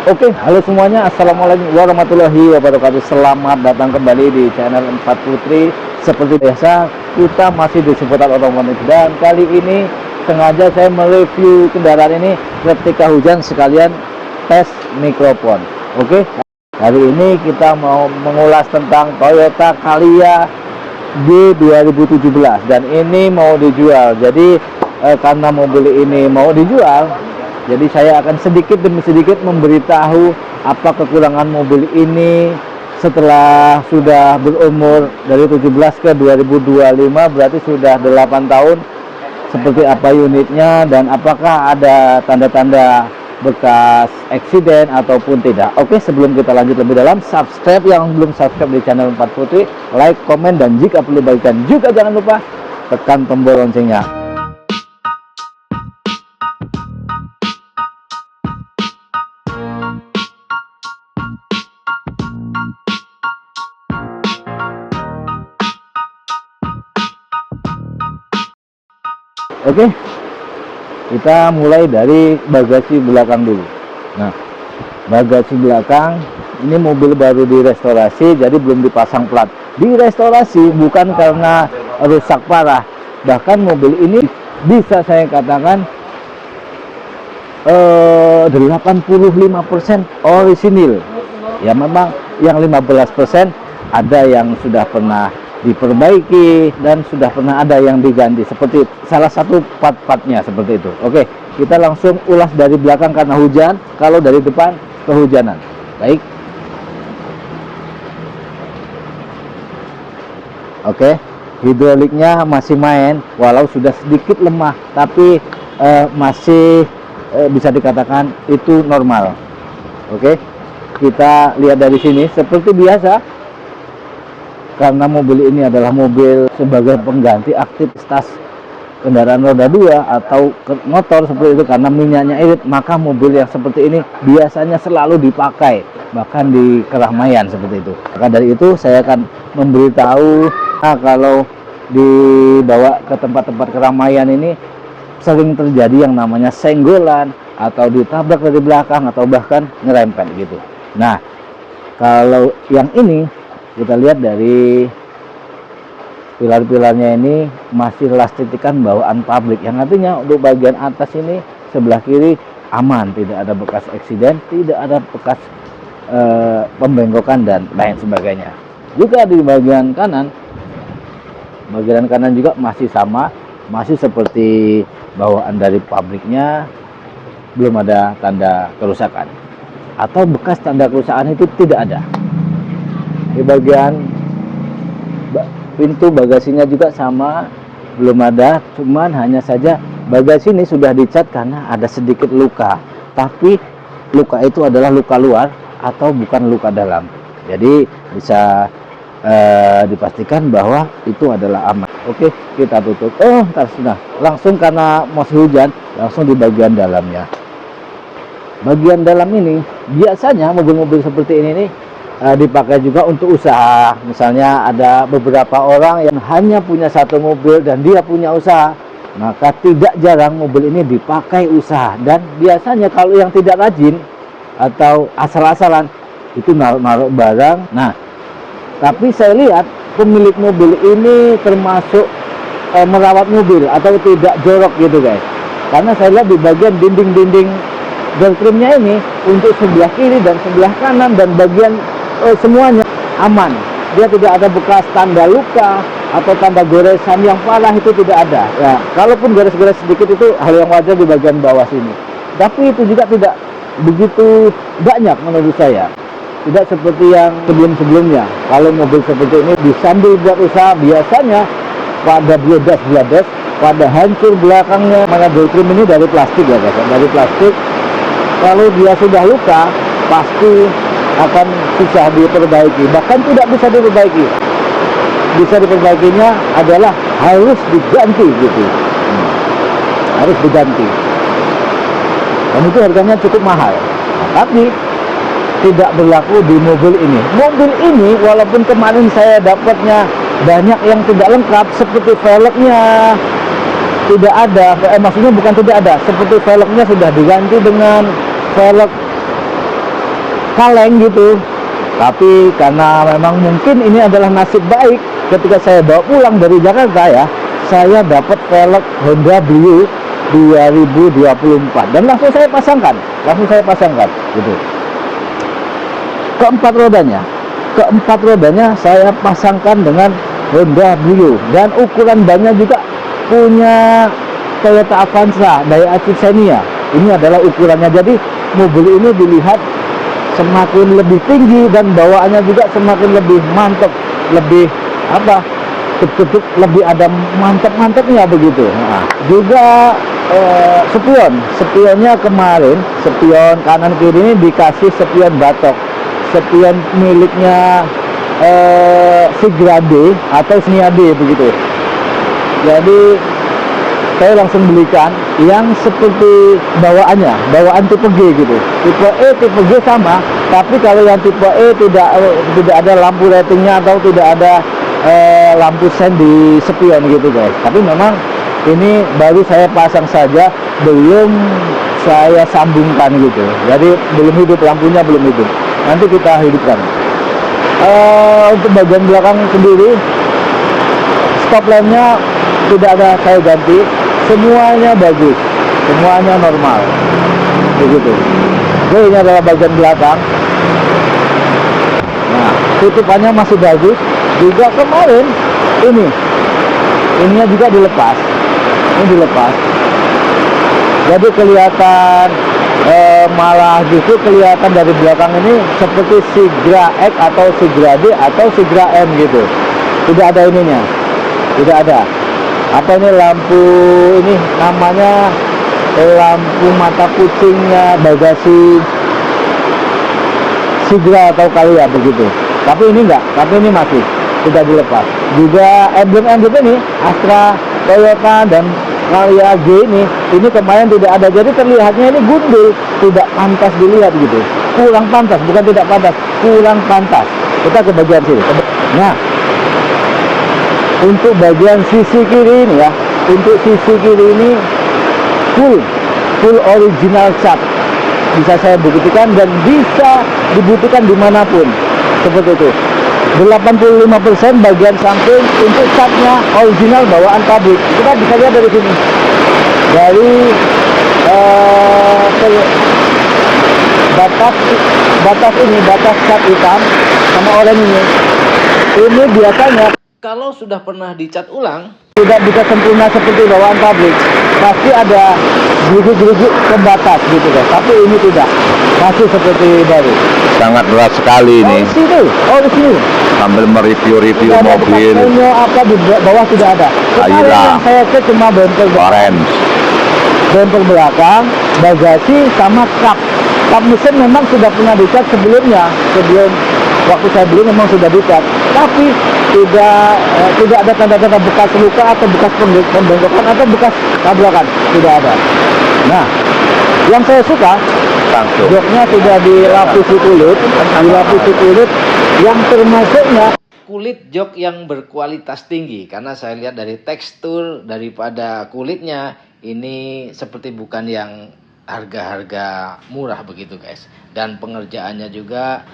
Oke, halo semuanya. Assalamualaikum warahmatullahi wabarakatuh. Selamat datang kembali di channel 4 Putri. Seperti biasa, kita masih di seputar otomotif. Dan kali ini sengaja saya mereview kendaraan ini ketika hujan sekalian tes mikrofon. Oke, hari ini kita mau mengulas tentang Toyota Calya G 2017 dan ini mau dijual. Jadi karena mobil ini mau dijual, jadi saya akan sedikit demi sedikit memberitahu apa kekurangan mobil ini setelah sudah berumur dari 17 ke 2025, berarti sudah 8 tahun. Seperti apa unitnya dan apakah ada tanda-tanda bekas eksiden ataupun tidak. Oke, sebelum kita lanjut lebih dalam, subscribe yang belum subscribe di channel 4 Putri, like, komen, dan jika perlu bagikan juga jangan lupa tekan tombol loncengnya. Oke, kita mulai dari bagasi belakang dulu. Nah, bagasi belakang ini mobil baru direstorasi, jadi belum dipasang plat. Direstorasi bukan karena rusak parah, bahkan mobil ini bisa saya katakan 85% orisinil. Ya memang yang 15% ada yang sudah pernah diperbaiki dan sudah pernah ada yang diganti, seperti salah satu part-partnya seperti itu. Oke, kita langsung ulas dari belakang karena hujan, kalau dari depan kehujanan. Baik. Oke, hidroliknya masih main walau sudah sedikit lemah, tapi masih bisa dikatakan itu normal. Oke, kita lihat dari sini seperti biasa. Karena mobil ini adalah mobil sebagai pengganti aktivitas kendaraan roda 2 atau motor seperti itu, karena minyaknya irit, maka mobil yang seperti ini biasanya selalu dipakai bahkan di keramaian seperti itu. Maka dari itu saya akan memberitahu, kalau dibawa ke tempat-tempat keramaian ini sering terjadi yang namanya senggolan atau ditabrak dari belakang atau bahkan nyerempet gitu. Nah, kalau yang ini kita lihat dari pilar-pilarnya ini masih elastikan bawaan pabrik, yang artinya untuk bagian atas ini sebelah kiri aman, tidak ada bekas eksiden, tidak ada bekas pembengkokan dan lain sebagainya. Juga di bagian kanan juga masih sama, masih seperti bawaan dari pabriknya, belum ada tanda kerusakan atau bekas tanda kerusakan itu tidak ada. Di bagian pintu bagasinya juga sama, belum ada, cuman hanya saja bagasi ini sudah dicat karena ada sedikit luka, tapi luka itu adalah luka luar atau bukan luka dalam, jadi bisa dipastikan bahwa itu adalah aman. Oke, kita tutup. Sudah langsung, karena masih hujan, langsung di bagian dalamnya. Bagian dalam ini biasanya mobil-mobil seperti ini nih dipakai juga untuk usaha. Misalnya ada beberapa orang yang hanya punya satu mobil dan dia punya usaha, maka tidak jarang mobil ini dipakai usaha. Dan biasanya kalau yang tidak rajin atau asal-asalan itu naruh barang. Nah, tapi saya lihat pemilik mobil ini termasuk merawat mobil atau tidak jorok gitu guys, karena saya lihat di bagian dinding-dinding door trimnya ini untuk sebelah kiri dan sebelah kanan dan bagian semuanya aman. Dia tidak ada bekas tanda luka atau tanda goresan yang parah, itu tidak ada. Ya, kalaupun gores-gores sedikit itu hal yang wajar di bagian bawah sini. Tapi itu juga tidak begitu banyak menurut saya. Tidak seperti yang sebelum-sebelumnya. Kalau mobil seperti ini disambil buat usaha, biasanya pada bledas, pada hancur belakangnya. Mana door trim ini dari plastik ya guys, dari plastik. Kalau dia sudah luka, pasti akan susah diperbaiki, bahkan tidak bisa diperbaiki. Bisa diperbaikinya adalah harus diganti gitu, harus diganti, dan itu harganya cukup mahal. Tapi tidak berlaku di mobil ini. Mobil ini walaupun kemarin saya dapatnya banyak yang tidak lengkap, seperti velgnya tidak ada, maksudnya bukan tidak ada, seperti velgnya sudah diganti dengan velg kaleng gitu. Tapi karena memang mungkin ini adalah nasib baik, ketika saya bawa pulang dari Jakarta ya, saya dapat velg Honda Brio 2024 dan langsung saya pasangkan gitu. Keempat rodanya saya pasangkan dengan Honda Brio, dan ukuran bannya juga punya Toyota Avanza Daihatsu Xenia. Ini adalah ukurannya, jadi mobil ini dilihat semakin lebih tinggi dan bawaannya juga semakin lebih mantap, lebih betul lebih ada mantap-mantapnya begitu. Nah, juga spionnya kemarin, spion kanan kiri ini dikasih spion batok, spion miliknya Sigrade atau Sniade begitu. Jadi saya langsung belikan yang seperti bawaan tipe G gitu. Tipe E, tipe G sama, tapi kalau yang tipe E tidak ada lampu ratingnya atau tidak ada lampu sen di spion gitu guys. Tapi memang ini baru saya pasang saja, belum saya sambungkan gitu. Jadi belum hidup, lampunya belum hidup. Nanti kita hidupkan. Untuk bagian belakang sendiri, stop lampnya tidak ada saya ganti. Semuanya bagus, semuanya normal begitu. Jadi ini adalah bagian belakang. Nah, tutupannya masih bagus. Juga kemarin ininya juga dilepas, ini dilepas. Jadi kelihatan malah justru kelihatan dari belakang ini seperti Sigra X atau Sigra D atau Sigra M gitu. Tidak ada ininya, tidak ada. Apa ini lampu, ini namanya lampu mata kucingnya bagasi Sigra atau Calya begitu. Tapi ini enggak, tapi ini masih tidak dilepas. Juga emblem ini Astra, Toyota dan Calya G ini kemarin tidak ada. Jadi terlihatnya ini gundul, tidak pantas dilihat gitu. Kurang pantas, bukan tidak pantas, kurang pantas. Kita ke bagian sini. Nah, untuk bagian sisi kiri ini ya, untuk sisi kiri ini full original cat. Bisa saya buktikan dan bisa dibuktikan dimanapun seperti itu. 85% bagian samping untuk catnya original bawaan pabrik. Kita bisa lihat dari sini, dari batas cat hitam sama oranye ini biasanya kalau sudah pernah dicat ulang tidak bisa sempurna seperti bawaan pabrik, pasti ada gerigi-gerigi pembatas gitu guys. Tapi ini tidak, masih seperti baru. Sangat berat sekali ini. Oh di sini Sambil mereview-review mobil. Apa di bawah tidak ada. Kemarin yang saya cek cuma bumper belakang, bagasi sama kap mesin memang sudah pernah dicat sebelumnya. Sebelum waktu saya beli memang sudah dicat, tapi tidak ada tanda-tanda bekas luka atau bekas pembengkokan atau bekas tabrakan, tidak ada. Nah, yang saya suka joknya sudah dilapisi kulit yang termasuknya kulit jok yang berkualitas tinggi, karena saya lihat dari tekstur daripada kulitnya ini seperti bukan yang harga-harga murah begitu guys. Dan pengerjaannya juga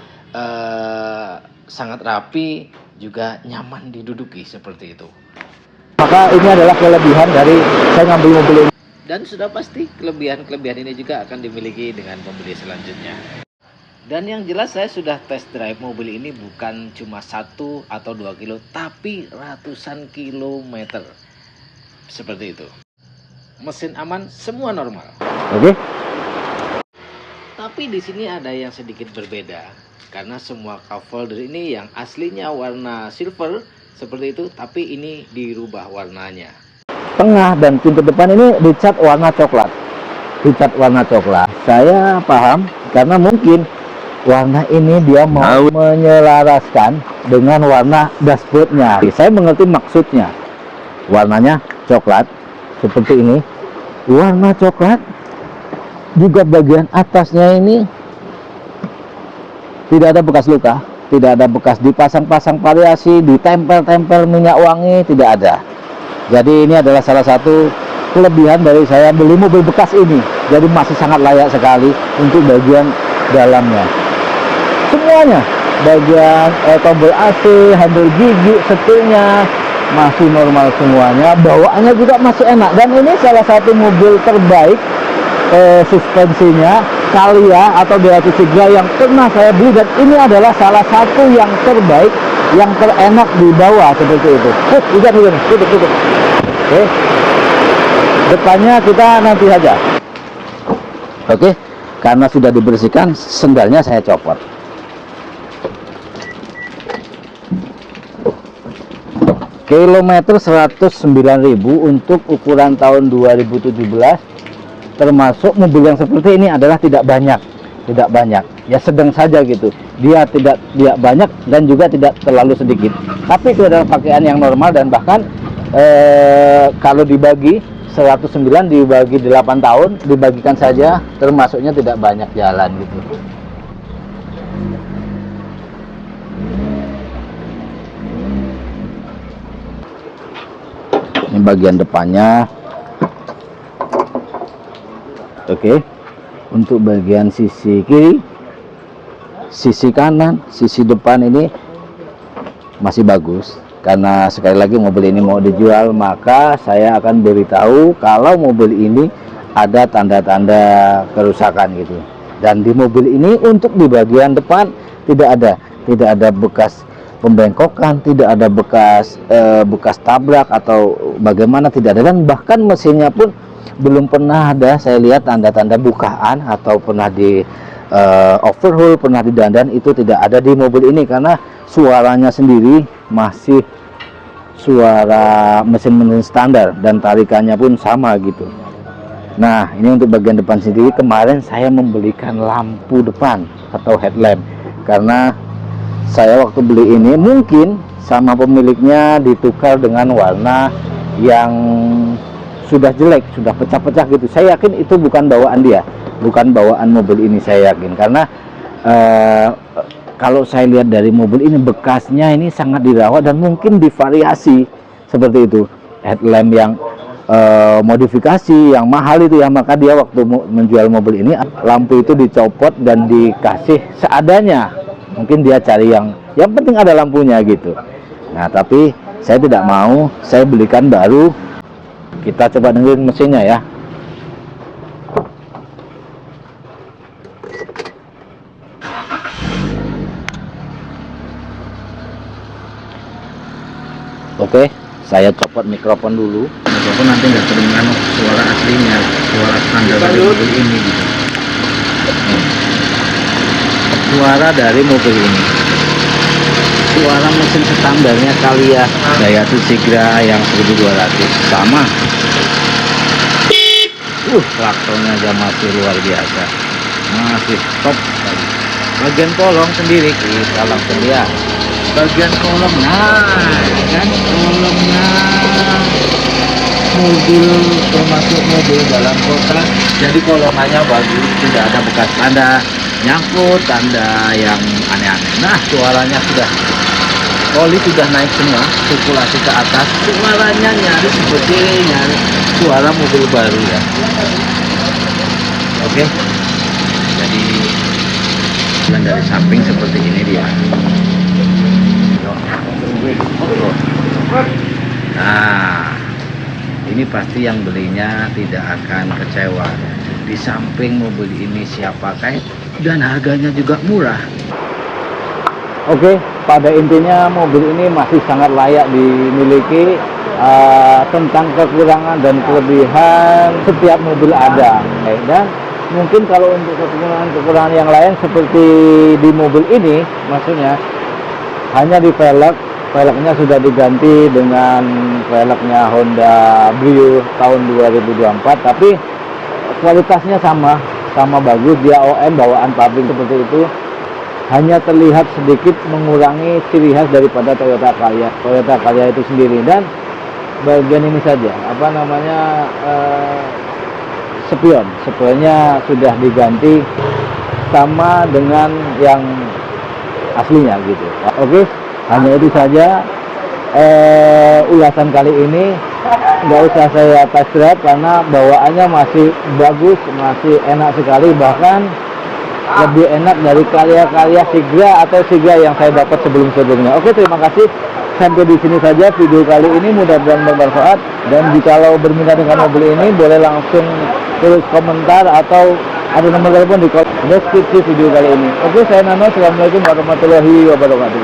sangat rapi, juga nyaman diduduki seperti itu. Maka ini adalah kelebihan dari saya ngambil mobil ini. Dan sudah pasti kelebihan-kelebihan ini juga akan dimiliki dengan pembeli selanjutnya. Dan yang jelas saya sudah test drive mobil ini bukan cuma 1 atau 2 kilo, tapi ratusan kilometer. Seperti itu. Mesin aman, semua normal. Oke. Tapi di sini ada yang sedikit berbeda, karena semua cup holder ini yang aslinya warna silver seperti itu, tapi ini dirubah warnanya. Tengah dan pintu depan ini dicat warna coklat. Saya paham karena mungkin warna ini dia mau menyelaraskan dengan warna dashboardnya. Saya mengerti maksudnya. Warnanya coklat seperti ini, warna coklat. Juga bagian atasnya ini tidak ada bekas luka, tidak ada bekas dipasang-pasang variasi, ditempel-tempel minyak wangi, tidak ada. Jadi ini adalah salah satu kelebihan dari saya beli mobil bekas ini. Jadi masih sangat layak sekali untuk bagian dalamnya. semuanya. Bagian tombol AC, handle gigi, setirnya masih normal semuanya, bawaannya juga masih enak. Dan ini salah satu mobil terbaik suspensinya Calya atau Beatus Sigra yang pernah saya beli, dan ini adalah salah satu yang terbaik, yang terenak di bawah seperti itu. Tutup. Oke, depannya kita nanti aja. Oke, karena sudah dibersihkan, sendalnya saya copot. Kilometer 109.000 untuk ukuran tahun 2017. Termasuk mobil yang seperti ini adalah tidak banyak, ya sedang saja gitu. Dia tidak banyak dan juga tidak terlalu sedikit. Tapi itu adalah pakaian yang normal, dan bahkan kalau dibagi 109 dibagi 8 tahun, dibagikan saja, termasuknya tidak banyak jalan gitu. Ini bagian depannya. Oke, untuk bagian sisi kiri, sisi kanan, sisi depan ini masih bagus. Karena sekali lagi mobil ini mau dijual, maka saya akan beritahu kalau mobil ini ada tanda-tanda kerusakan gitu. Dan di mobil ini untuk di bagian depan tidak ada bekas pembengkokan, tidak ada bekas tabrak atau bagaimana, tidak ada. Dan bahkan mesinnya pun belum pernah ada saya lihat tanda-tanda bukaan atau pernah di overhaul, pernah didandan, itu tidak ada di mobil ini. Karena suaranya sendiri masih suara mesin standar dan tarikannya pun sama gitu. Nah, ini untuk bagian depan sendiri, kemarin saya membelikan lampu depan atau headlamp, karena saya waktu beli ini mungkin sama pemiliknya ditukar dengan warna yang sudah jelek, sudah pecah-pecah gitu. Saya yakin itu bukan bawaan dia, bukan bawaan mobil ini, saya yakin. Karena kalau saya lihat dari mobil ini, bekasnya ini sangat dirawat dan mungkin divariasi seperti itu. Headlamp yang modifikasi, yang mahal itu ya, maka dia waktu menjual mobil ini, lampu itu dicopot dan dikasih seadanya. Mungkin dia cari yang penting ada lampunya gitu. Nah, tapi saya tidak mau, saya belikan baru. Kita coba dengerin mesinnya ya. Oke, saya copot mikrofon dulu. Mikrofon nanti nggak terdengar suara aslinya, suara standar dari mobil ini gitu. Suara dari mobil ini, suara mesin standarnya Calya Beatus Sigra yang 1200 sama. Klaksonnya aja masih luar biasa, masih top sekali. Bagian kolong sendiri kita langsung lihat. Bagian kolong, nah kan kolongnya mobil, termasuk mobil dalam kota, jadi kolongannya bagus, tidak ada bekas tanda nyangkut, tanda yang aneh-aneh. Nah, suaranya sudah, oli sudah naik semua, sirkulasi ke atas, suaranya nyaris seperti suara mobil baru ya. Oke, jadi dari samping seperti ini dia. Nah, ini pasti yang belinya tidak akan kecewa. Di samping mobil ini siap pakai dan harganya juga murah. Oke, pada intinya mobil ini masih sangat layak dimiliki. Tentang kekurangan dan kelebihan setiap mobil ada. Dan mungkin kalau untuk kekurangan yang lain seperti di mobil ini, maksudnya hanya di velgnya sudah diganti dengan velgnya Honda Brio tahun 2024, tapi kualitasnya sama bagus. Dia OM bawaan pabrik seperti itu, hanya terlihat sedikit mengurangi ciri khas daripada Toyota Calya itu sendiri. Dan bagian ini saja, apa namanya, spionnya sudah diganti sama dengan yang aslinya gitu. Oke, hanya itu saja ulasan kali ini. Nggak usah saya test drive karena bawaannya masih bagus, masih enak sekali. Bahkan lebih enak dari karya-karya Sigra atau Sigra yang saya dapat sebelum-sebelumnya. Oke, terima kasih. Sampai di sini saja video kali ini, mudah-mudahan bermanfaat. Dan jikalau berminat dengan mobil ini, boleh langsung tulis komentar atau ada nomor telepon di deskripsi video kali ini. Oke, saya Nano. Assalamualaikum warahmatullahi wabarakatuh.